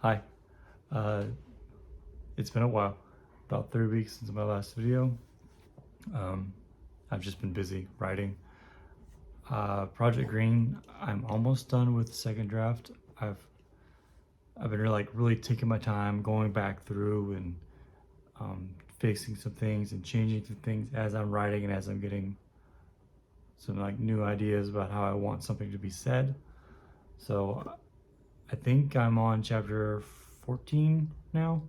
Hi, uh, it's been a while, about 3 weeks since my last video. Um, I've just been busy writing. Project Green, I'm almost done with the second draft. I've been really taking my time, going back through and fixing some things and changing some things as I'm writing and as I'm getting some new ideas about how I want something to be said. So I think I'm on chapter 14 now.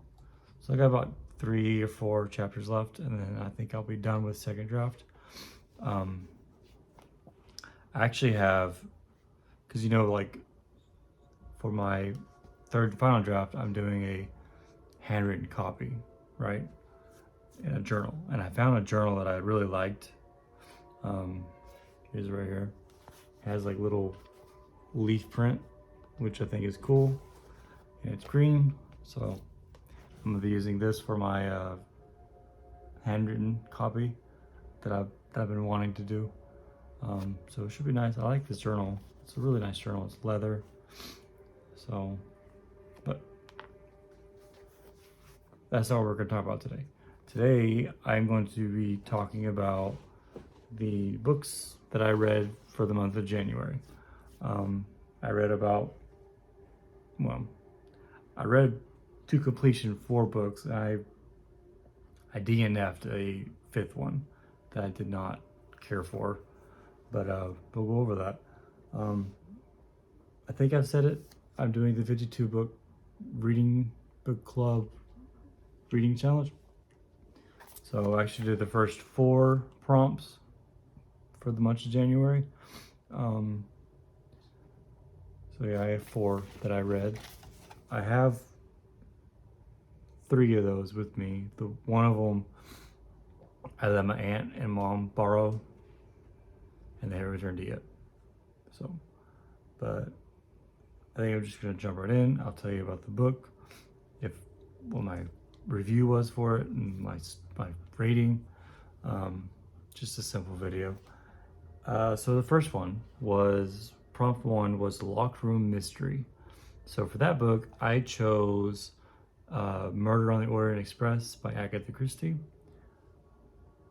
So I got about 3 or 4 chapters left, and then I think I'll be done with second draft. I actually have, because for my third and final draft, I'm doing a handwritten copy, right, in a journal. And I found a journal that I really liked. Here's right here. It has little leaf print, which I think is cool, and it's green. So I'm gonna be using this for my handwritten copy that I've been wanting to do. So it should be nice. I like this journal. It's a really nice journal. It's leather. So, but that's not what we're gonna talk about today. Today I'm going to be talking about the books that I read for the month of January. I read I read to completion 4 books. I DNF'd a 5th one that I did not care for, but we'll go over that. I think I've said it. I'm doing the 52 book reading book club reading challenge. So I actually did the first 4 prompts for the month of January. So yeah, I have 4 that I read. I have 3 of those with me. One of them I let my aunt and mom borrow, and they haven't returned it yet. So, but I think I'm just gonna jump right in. I'll tell you about the book, what my review was for it, and my rating. Just a simple video. So the first one was prompt 1 was the Locked Room Mystery. So for that book, I chose Murder on the Orient Express by Agatha Christie.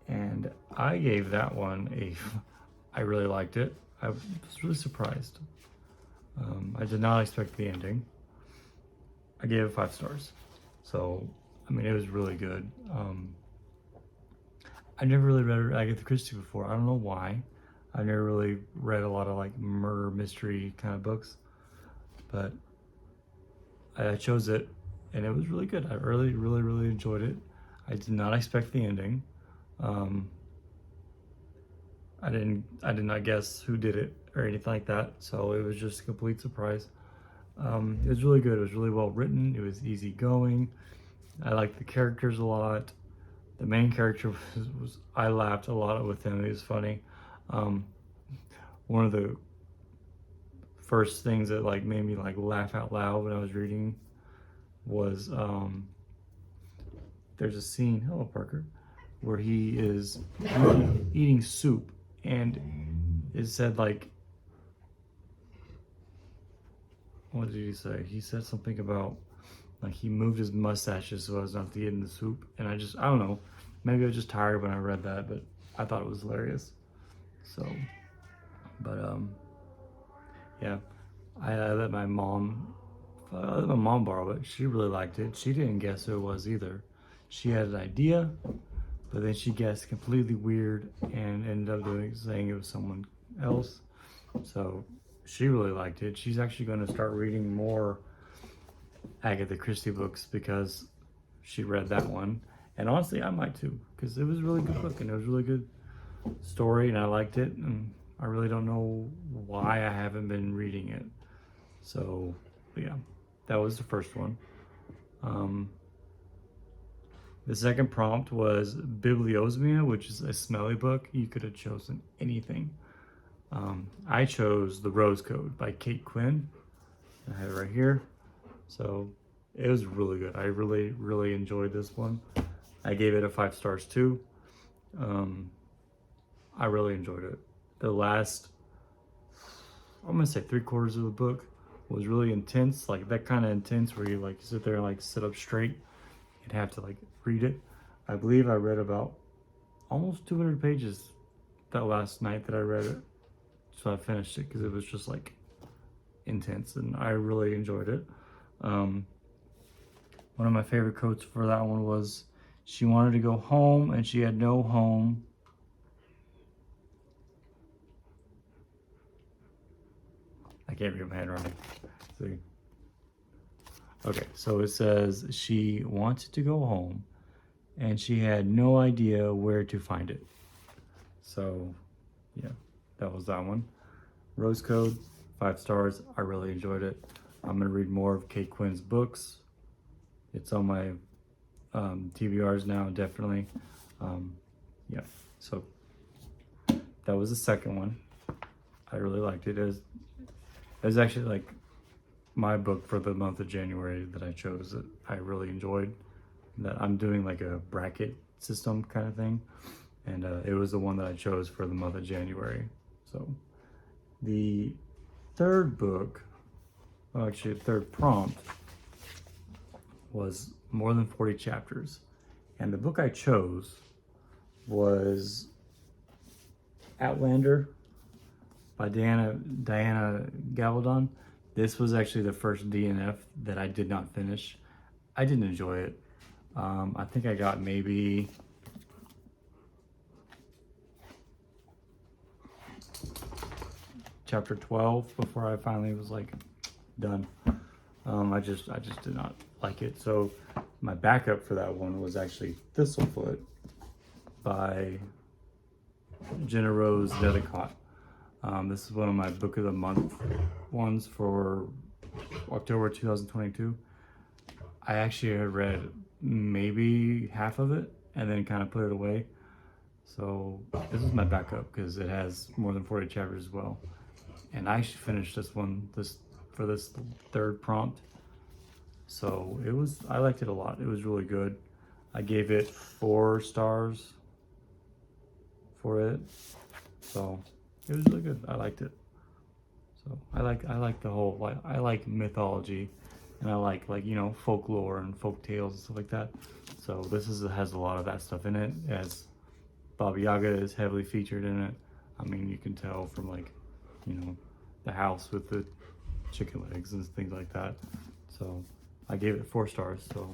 And I gave that one I really liked it. I was really surprised. I did not expect the ending. I gave it 5 stars. So, I mean, it was really good. I never really read Agatha Christie before. I don't know why. I've never really read a lot of murder mystery kind of books, but I chose it, and it was really good. I really enjoyed it. I did not expect the ending. I did not guess who did it or anything like that, so it was just a complete surprise. It was really good. It was really well written. It was easygoing. I liked the characters a lot. The main character was I laughed a lot with him. It was funny. One of the first things that made me laugh out loud when I was reading was there's a scene, hello Parker, where he is eating soup, and it said what did he say? He said something about he moved his mustaches so as not to get in the soup, and I don't know, maybe I was just tired when I read that, but I thought it was hilarious. So, but yeah, I let my mom borrow it. She really liked it. She didn't guess who it was either. She had an idea, but then she guessed completely weird and ended up saying it was someone else. So she really liked it. She's actually going to start reading more Agatha Christie books because she read that one. And honestly, I might too, because it was a really good book and it was a really good story, and I liked it. And I really don't know why I haven't been reading it. So, but yeah, that was the first one. The second prompt was Bibliosmia, which is a smelly book. You could have chosen anything. I chose The Rose Code by Quinn. I have it right here. So it was really good. I really enjoyed this one. I gave it a 5 stars too. I really enjoyed it. The last, I'm gonna say 3/4 of the book was really intense, like that kind of intense where you like sit there and like sit up straight and have to like read it. I believe I read about almost 200 pages that last night that I read it. So I finished it because it was just like intense and I really enjoyed it. One of my favorite quotes for that one was, she wanted to go home and she had no home. I can't read my handwriting. See? Okay, so it says she wanted to go home and she had no idea where to find it. So, yeah, that was that one. Rose Code, 5 stars. I really enjoyed it. I'm gonna read more of Kate Quinn's books. It's on my TBRs now, definitely. Yeah, so that was the second one. I really liked it. It was actually like my book for the month of January that I chose that I really enjoyed. That I'm doing like a bracket system kind of thing, and it was the one that I chose for the month of January. So the third book, well, actually the third prompt, was more than 40 chapters, and the book I chose was Outlander by Diana Gabaldon. This was actually the first DNF that I did not finish. I didn't enjoy it. I think I got maybe chapter 12 before I finally was like done. I just did not like it. So my backup for that one was actually Thistlefoot by GennaRose Nethercott. This is one of my book of the month ones for October 2022. I actually had read maybe half of it and then kind of put it away. So this is my backup because it has more than 40 chapters as well. And I actually finished this one for this third prompt. So I liked it a lot. It was really good. I gave it 4 stars for it. So it was really good. I liked it. So I like the whole, like, I like mythology, and I like you know, folklore and folk tales and stuff like that. So this has a lot of that stuff in it. As Baba Yaga is heavily featured in it. I mean, you can tell from like, you know, the house with the chicken legs and things like that. So I gave it 4 stars. So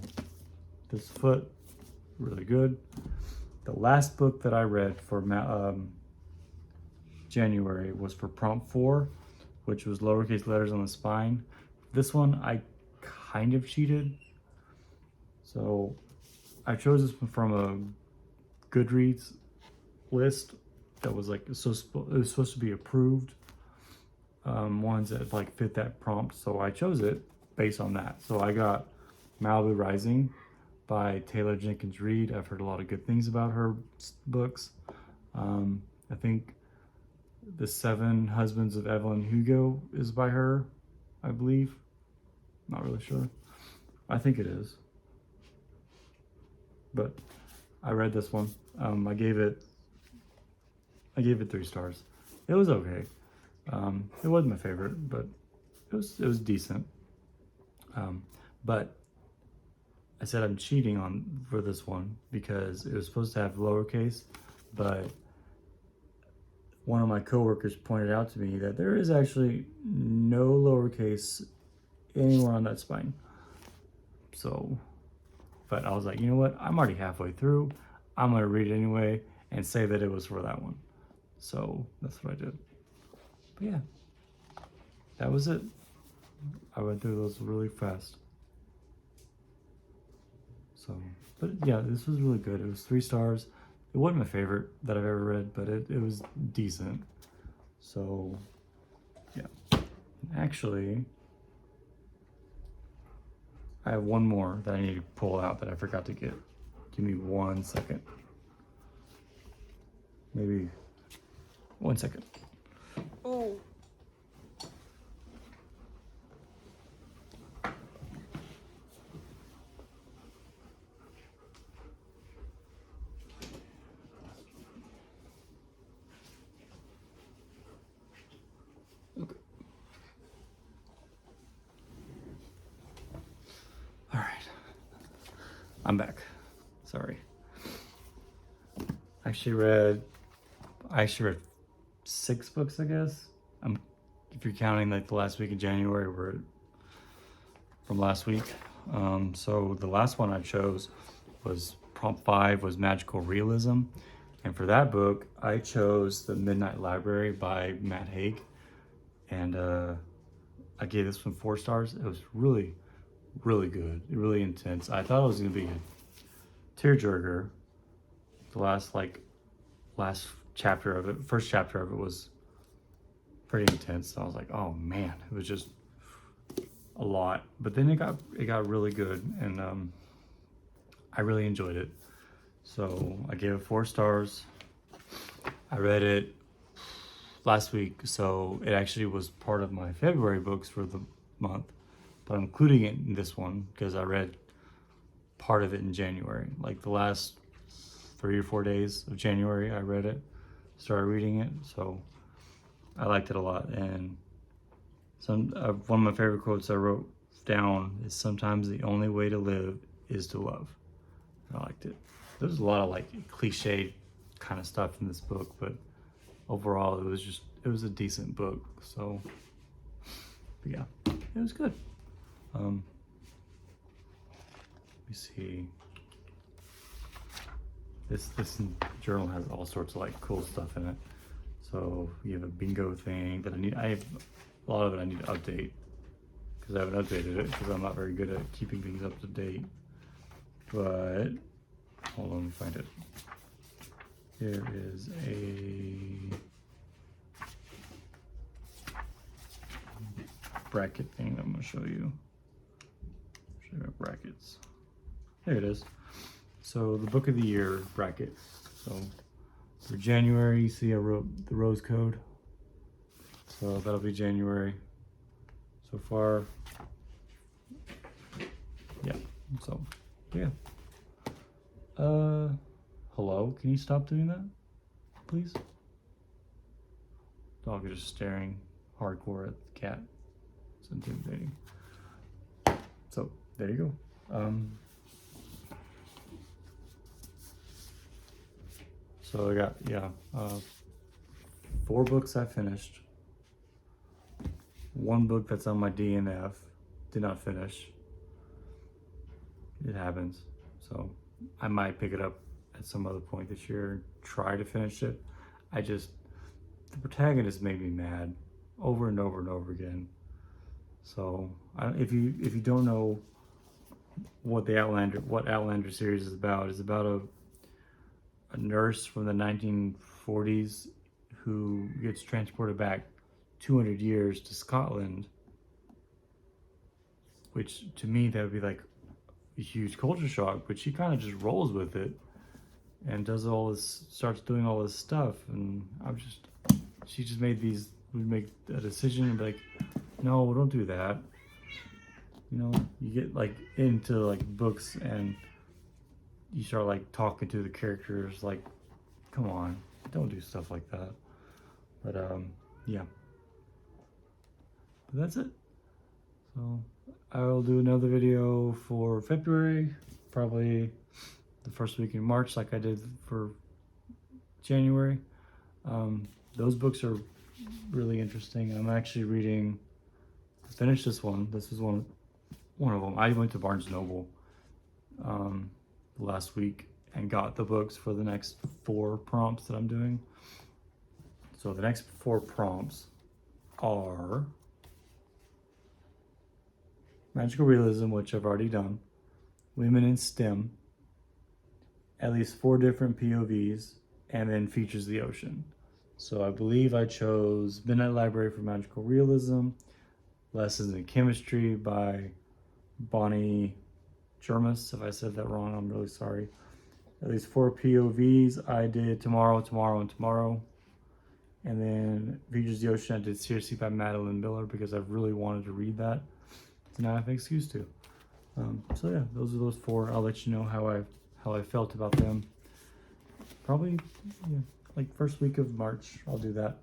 this foot, really good. The last book that I read for January was for prompt 4, which was Lowercase Letters on the Spine. This one I kind of cheated. So I chose this one from a Goodreads list that was like, it was supposed to be approved ones that like fit that prompt. So I chose it based on that. So I got Malibu Rising by Taylor Jenkins Reid. I've heard a lot of good things about her books. I think The 7 Husbands of Evelyn Hugo is by her, I believe. Not really sure. I think it is. But I read this one. I gave it 3 stars. It was okay. It wasn't my favorite, but it was decent. But I said I'm cheating for this one because it was supposed to have lowercase, but one of my coworkers pointed out to me that there is actually no lowercase anywhere on that spine. So, but I was like, you know what? I'm already halfway through. I'm gonna read it anyway and say that it was for that one. So that's what I did. But yeah, that was it. I went through those really fast. So, but yeah, this was really good. It was 3 stars. It wasn't my favorite that I've ever read, but it was decent. So, yeah. Actually, I have one more that I need to pull out that I forgot to get. Give me 1 second. Maybe 1 second. Oh. I'm back. Sorry. I actually read 6 books, I guess. If you're counting like the last week of January, we're from last week. So the last one I chose was prompt 5 was magical realism. And for that book, I chose The Midnight Library by Matt Haig. And I gave this one 4 stars. It was really, really good. Really intense. I thought it was gonna be a tearjerker. The last chapter of it, first chapter of it was pretty intense. So I was like, oh man, it was just a lot. But then it got really good, and I really enjoyed it. So I gave it 4 stars. I read it last week, so it actually was part of my February books for the month, but I'm including it in this one because I read part of it in January. Like the last 3 or 4 days of January, I read it, started reading it, so I liked it a lot. And one of my favorite quotes I wrote down is, "Sometimes the only way to live is to love." I liked it. There's a lot of like cliched kind of stuff in this book, but overall it was a decent book. So but yeah, it was good. Let me see. This journal has all sorts of like cool stuff in it. So you have a bingo thing that I have a lot of it I need to update because I haven't updated it because I'm not very good at keeping things up to date. But hold on, let me find it. There is a bracket thing I'm gonna show you. Show you brackets. There it is. So the book of the year bracket. So for January, you see I wrote the rose code. So that'll be January. So far, yeah. So yeah. Hello, can you stop doing that, please? Dog is just staring hardcore at the cat. It's intimidating. So there you go. So I got 4 books I finished. 1 book that's on my DNF, did not finish. It happens. So I might pick it up at some other point this year and try to finish it. The protagonist made me mad over and over and over again. So if you don't know what Outlander series is about, it's about a nurse from the 1940s who gets transported back 200 years to Scotland, which to me that would be like a huge culture shock, but she kind of just rolls with it and starts doing all this stuff, and she just we make a decision and be like, no, don't do that. You know, you get like into like books and you start like talking to the characters like, come on, don't do stuff like that. But yeah, but that's it. So I'll do another video for February, probably the first week in March like I did for January. Those books are really interesting. I'm actually finished this one. This is one of them. I went to Barnes & Noble last week and got the books for the next 4 prompts that I'm doing. So the next 4 prompts are magical realism, which I've already done, women in STEM, at least 4 different POVs, and then features the ocean. So I believe I chose Midnight Library for magical realism, Lessons in Chemistry by Bonnie Jermis. If I said that wrong, I'm really sorry. At least 4 POVs. I did Tomorrow, Tomorrow, and Tomorrow. And then Features the Ocean, I did Seriously by Madeline Miller because I really wanted to read that. So now I have an excuse to. So yeah, those are those 4. I'll let you know how I felt about them. Probably, yeah, like first week of March, I'll do that.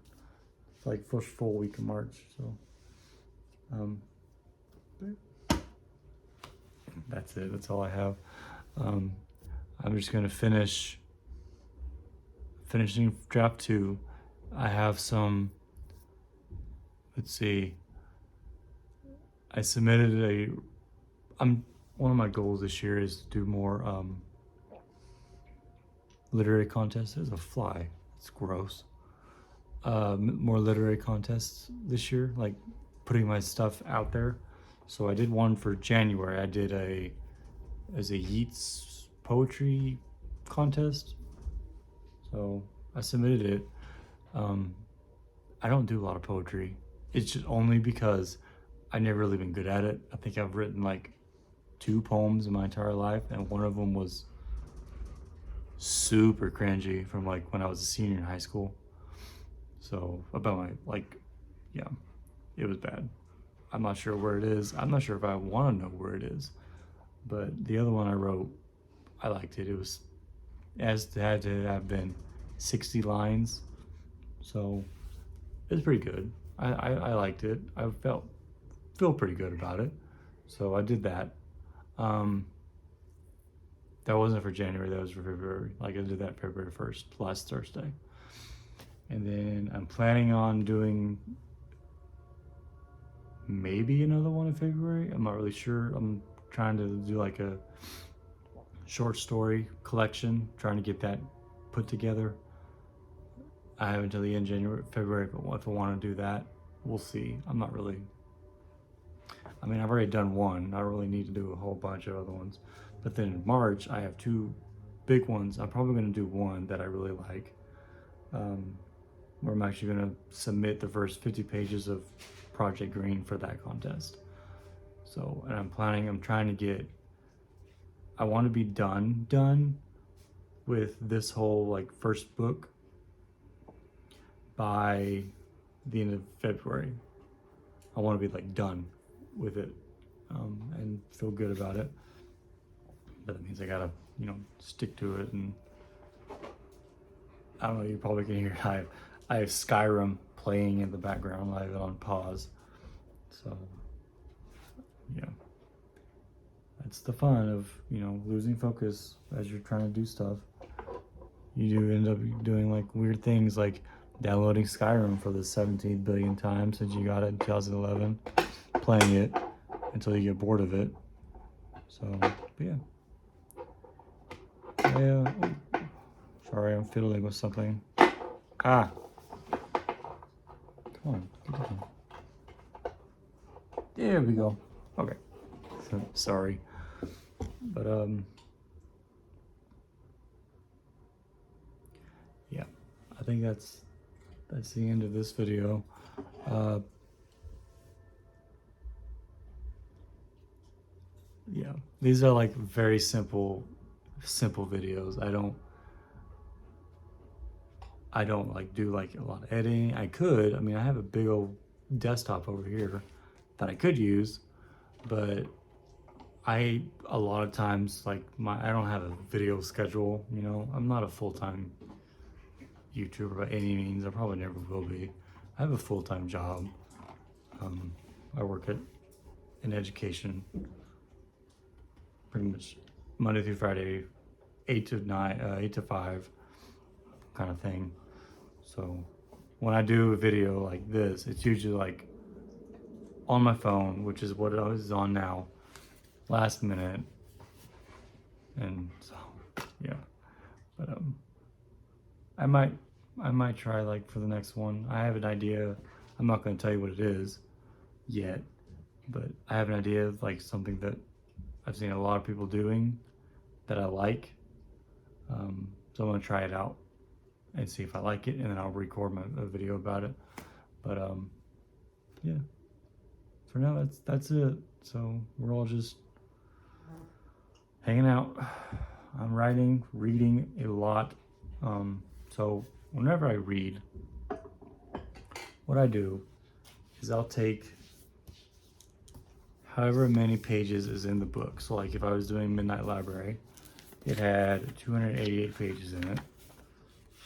It's like first full week of March. So, that's it. That's all I have. I'm just gonna finishing draft 2. I have some, let's see, I submitted one of my goals this year is to do more literary contests. There's a fly, it's gross. More literary contests this year, like putting my stuff out there. So I did one for January. I did a Yeats poetry contest. So I submitted it. I don't do a lot of poetry. It's just only because I've never really been good at it. I think I've written like 2 poems in my entire life, and one of them was super cringy from like when I was a senior in high school. So about my yeah, it was bad. I'm not sure where it is. I'm not sure if I want to know where it is. But the other one I wrote, I liked it. It had to have been 60 lines. So it was pretty good. I liked it. I feel pretty good about it. So I did that. That wasn't for January, that was for February. Like I did that February 1st, last Thursday. And then I'm planning on doing maybe another one in February. I'm not really sure. I'm trying to do like a short story collection, trying to get that put together. I have until the end of February if I want to do that. We'll see. I'm not really, I mean, I've already done one. I don't really need to do a whole bunch of other ones. But then in March, I have 2 big ones. I'm probably going to do one that I really like, where I'm actually going to submit the first 50 pages of Project Green for that contest. So, and I'm trying to get, I want to be done with this whole like first book by the end of February. I want to be like done with it, and feel good about it. But that means I gotta, stick to it. And I don't know, you probably can hear it. I have Skyrim playing in the background. I have it on pause. So, yeah. That's the fun of, losing focus as you're trying to do stuff. You do end up doing like weird things like downloading Skyrim for the 17 billion times since you got it in 2011, playing it until you get bored of it. So, but yeah. Sorry, I'm fiddling with something. Come on, get down. There we go. Okay. Sorry. But yeah, I think that's the end of this video. Yeah, these are like very simple videos. I don't like do like a lot of editing. I could. I mean, I have a big old desktop over here that I could use, but a lot of times like I don't have a video schedule. I'm not a full-time YouTuber by any means. I probably never will be. I have a full-time job. I work in education, pretty much Monday through Friday, 8 to 5 kind of thing. So when I do a video like this, it's usually like on my phone, which is what I was on now, last minute. And so, yeah. But I might try like for the next one. I have an idea. I'm not going to tell you what it is yet, but I have an idea of like something that I've seen a lot of people doing that I like. So I'm going to try it out and see if I like it, and then I'll record a video about it. But yeah, for now that's it. So we're all just hanging out. I'm reading a lot. So whenever I read, what I do is I'll take however many pages is in the book. So like if I was doing Midnight Library, it had 288 pages in it.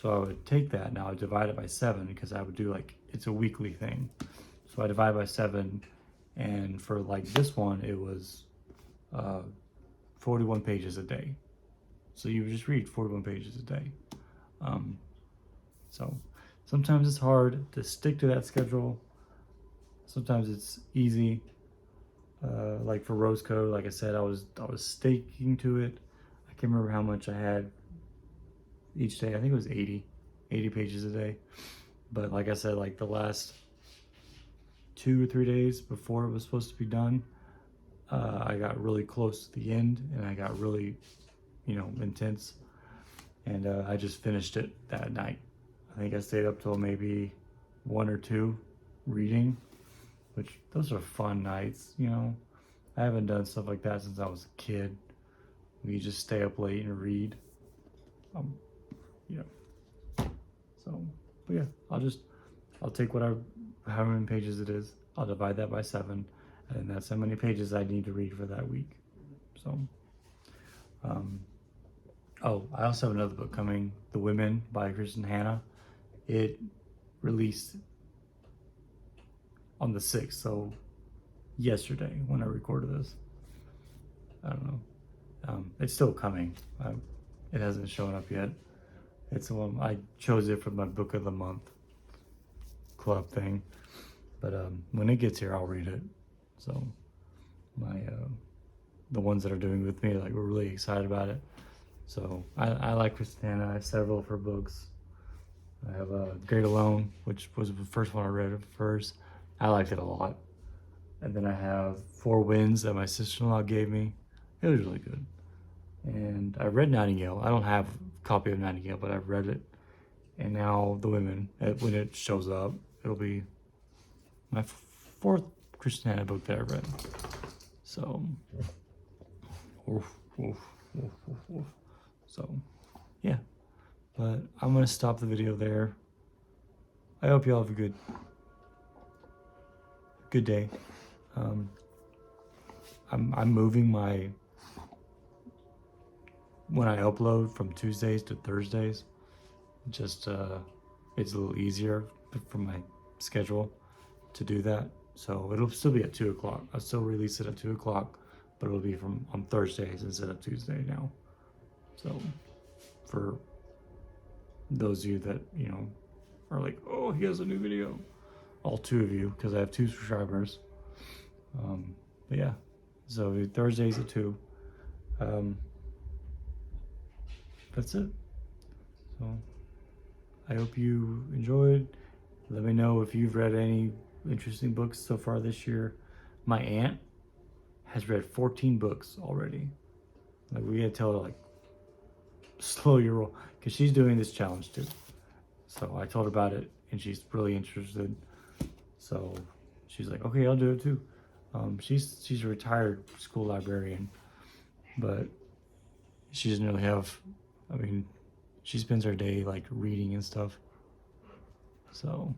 So I would take that and I would divide it by 7, because I would do like, it's a weekly thing. So I divide by 7, and for like this one, it was 41 pages a day. So you just read 41 pages a day. So sometimes it's hard to stick to that schedule. Sometimes it's easy. Like for Rose Code, like I said, I was sticking to it. I can't remember how much I had each day. I think it was 80 pages a day. But like I said, like the last 2 or 3 days before it was supposed to be done, I got really close to the end, and I got really, intense, and I just finished it that night. I think I stayed up till maybe 1 or 2 reading, which those are fun nights, I haven't done stuff like that since I was a kid. We just stay up late and read. So, but yeah, I'll take however many pages it is. I'll divide that by 7, and that's how many pages I need to read for that week. So, I also have another book coming, The Women by Christie and Hannah. It released on the 6th, so yesterday when I recorded this. I don't know. It's still coming. It hasn't shown up yet. It's one I chose it for my book of the month club thing, but when it gets here, I'll read it. So the ones that are doing with me, like, we're really excited about it. So I like Christie and Hannah. I have several of her books. I have Great Alone, which was the first one I read at first. I liked it a lot. And then I have Four Winds that my sister-in-law gave me. It was really good. And I read Nightingale. I don't have a copy of Nightingale, but I've read it. And now The Women, when it shows up, it'll be my 4th Christie and Hannah book that I read. So, so yeah. But I'm gonna stop the video there. I hope you all have a good day. I'm moving when I upload from Tuesdays to Thursdays. Just it's a little easier for my schedule to do that. So it'll still be at 2 o'clock. I'll still release it at 2 o'clock, but it'll be on Thursdays instead of Tuesday now. So for those of you that are like, oh, he has a new video, all 2 of you, because I have 2 subscribers. But yeah, so Thursdays at 2. That's it. So I hope you enjoyed. Let me know if you've read any interesting books so far this year. My aunt has read 14 books already. Like, we had to tell her, like, slow your roll, because she's doing this challenge too. So I told her about it, and she's really interested. So she's like, okay, I'll do it too. She's a retired school librarian, but she doesn't really have, she spends her day like reading and stuff. So,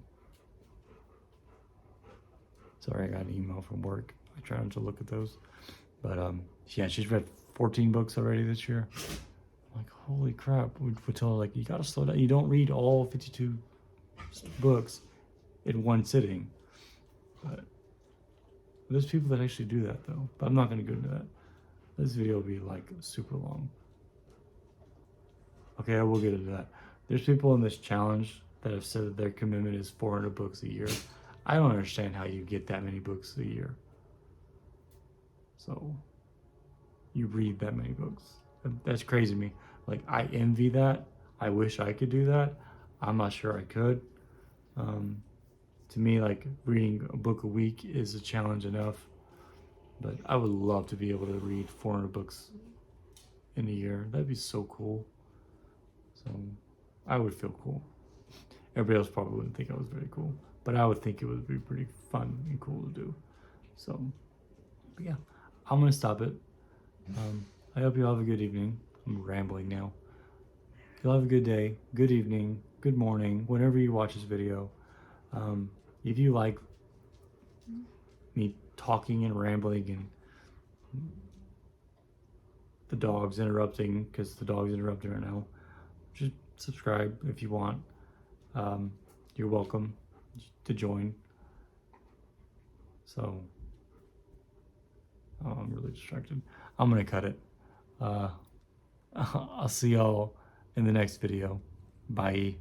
sorry, I got an email from work. I try not to look at those. But yeah, she's read 14 books already this year. I'm like, holy crap. We tell her, like, you gotta slow down. You don't read all 52 books in one sitting. But there's people that actually do that though. But I'm not gonna go into that. This video will be like super long. Okay, I will get into that. There's people in this challenge that have said that their commitment is 400 books a year. I don't understand how you get that many books a year. So, you read that many books. That's crazy to me. Like, I envy that. I wish I could do that. I'm not sure I could. To me, like, reading a book a week is a challenge enough. But I would love to be able to read 400 books in a year. That'd be so cool. So, I would feel cool. Everybody else probably wouldn't think I was very cool, but I would think it would be pretty fun and cool to do. So, but yeah, I'm gonna stop it. I hope you all have a good evening. I'm rambling now. You'll have a good day, good evening, good morning, whenever you watch this video. If you like me talking and rambling and the dog's interrupting, because the dog's interrupting right now, just subscribe if you want. You're welcome to join. So, I'm really distracted. I'm gonna cut it. I'll see y'all in the next video. Bye.